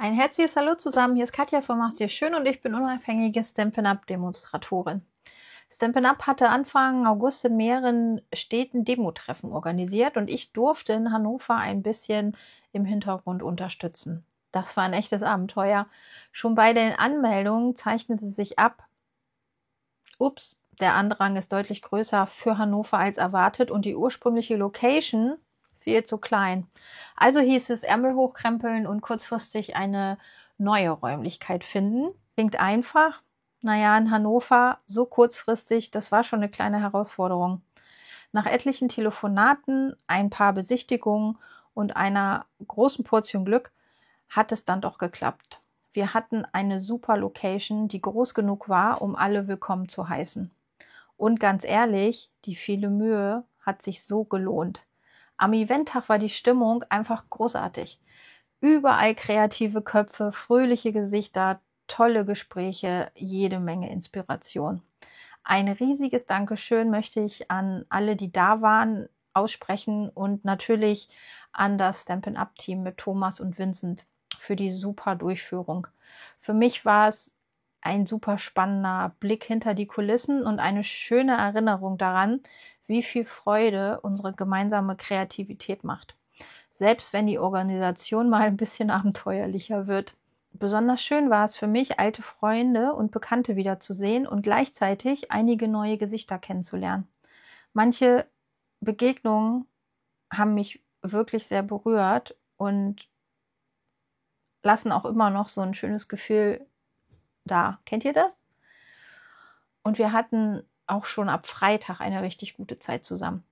Ein herzliches Hallo zusammen, hier ist Katja von Mach's dir schön und ich bin unabhängige Stampin Up Demonstratorin. Stampin Up hatte Anfang August in mehreren Städten Demotreffen organisiert und ich durfte in Hannover ein bisschen im Hintergrund unterstützen. Das war ein echtes Abenteuer. Schon bei den Anmeldungen zeichnete sich ab, ups, der Andrang ist deutlich größer für Hannover als erwartet und die ursprüngliche Location viel zu klein. Also hieß es Ärmel hochkrempeln und kurzfristig eine neue Räumlichkeit finden. Klingt einfach. Naja, in Hannover so kurzfristig, das war schon eine kleine Herausforderung. Nach etlichen Telefonaten, ein paar Besichtigungen und einer großen Portion Glück hat es dann doch geklappt. Wir hatten eine super Location, die groß genug war, um alle willkommen zu heißen. Und ganz ehrlich, die viele Mühe hat sich so gelohnt. Am Eventtag war die Stimmung einfach großartig. Überall kreative Köpfe, fröhliche Gesichter, tolle Gespräche, jede Menge Inspiration. Ein riesiges Dankeschön möchte ich an alle, die da waren, aussprechen und natürlich an das Stampin Up Team mit Thomas und Vincent für die super Durchführung. Für mich war es ein super spannender Blick hinter die Kulissen und eine schöne Erinnerung daran, wie viel Freude unsere gemeinsame Kreativität macht. Selbst wenn die Organisation mal ein bisschen abenteuerlicher wird. Besonders schön war es für mich, alte Freunde und Bekannte wiederzusehen und gleichzeitig einige neue Gesichter kennenzulernen. Manche Begegnungen haben mich wirklich sehr berührt und lassen auch immer noch so ein schönes Gefühl da. Kennt ihr das? Und wir hatten auch schon ab Freitag eine richtig gute Zeit zusammen.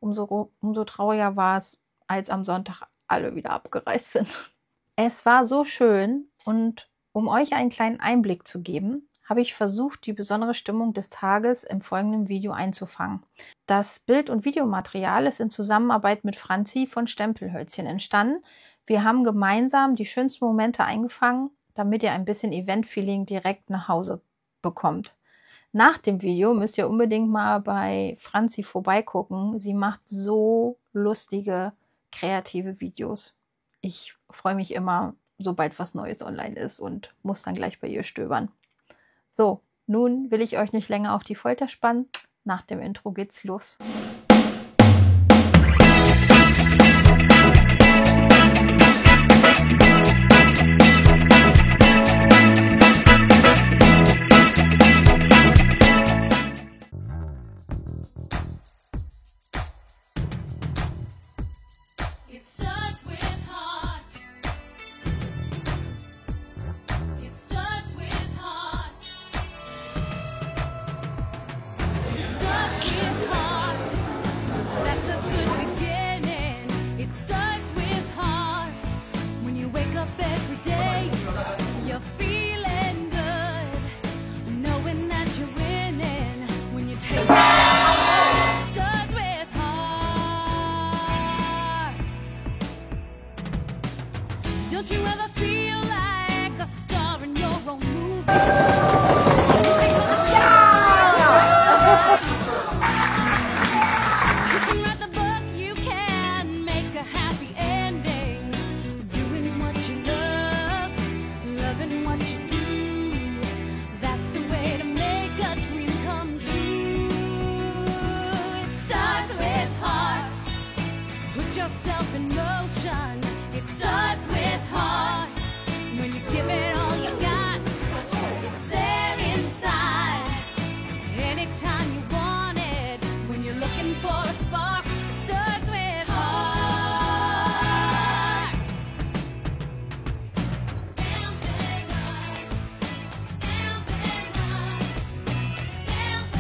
Umso trauriger war es, als am Sonntag alle wieder abgereist sind. Es war so schön und um euch einen kleinen Einblick zu geben, habe ich versucht, die besondere Stimmung des Tages im folgenden Video einzufangen. Das Bild- und Videomaterial ist in Zusammenarbeit mit Franzi von Stempelhölzchen entstanden. Wir haben gemeinsam die schönsten Momente eingefangen, damit ihr ein bisschen Event-Feeling direkt nach Hause bekommt. Nach dem Video müsst ihr unbedingt mal bei Franzi vorbeigucken. Sie macht so lustige, kreative Videos. Ich freue mich immer, sobald was Neues online ist und muss dann gleich bei ihr stöbern. So, nun will ich euch nicht länger auf die Folter spannen. Nach dem Intro geht's los. Don't you ever feel like a star in your own movie? You can write the book, you can make a happy ending. Doing what you love, loving what you do. That's the way to make a dream come true. It starts with heart. Put yourself in motion. It starts with heart. When you give it all you got, it's there inside. Anytime you want it, when you're looking for a spark, it starts with heart. Stampin' Up, Stampin' Up, Stampin' Up, Stampin' Up, Stampin' Up.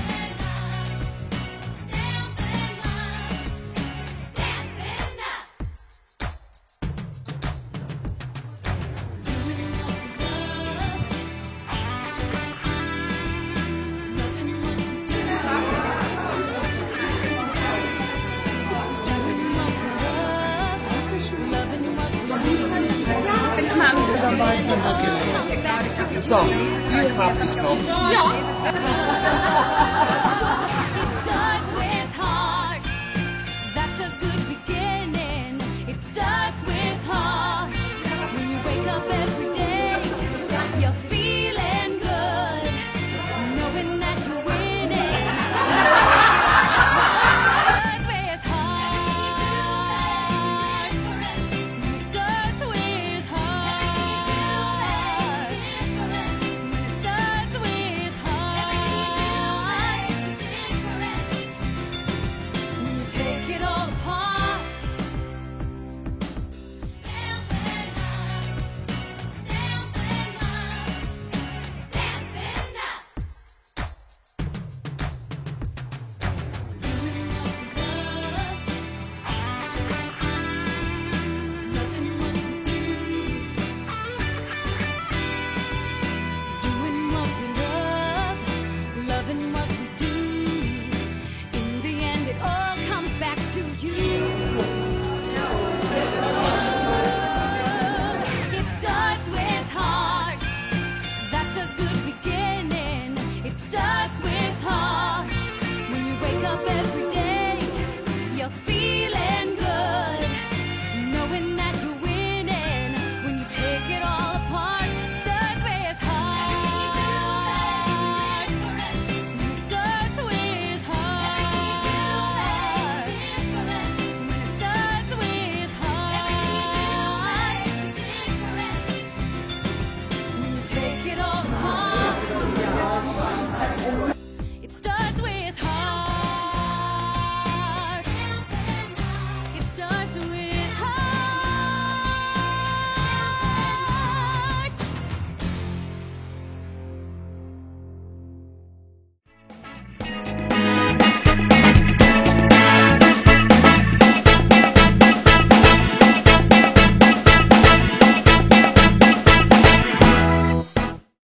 So, ich habe gekauft. Ja.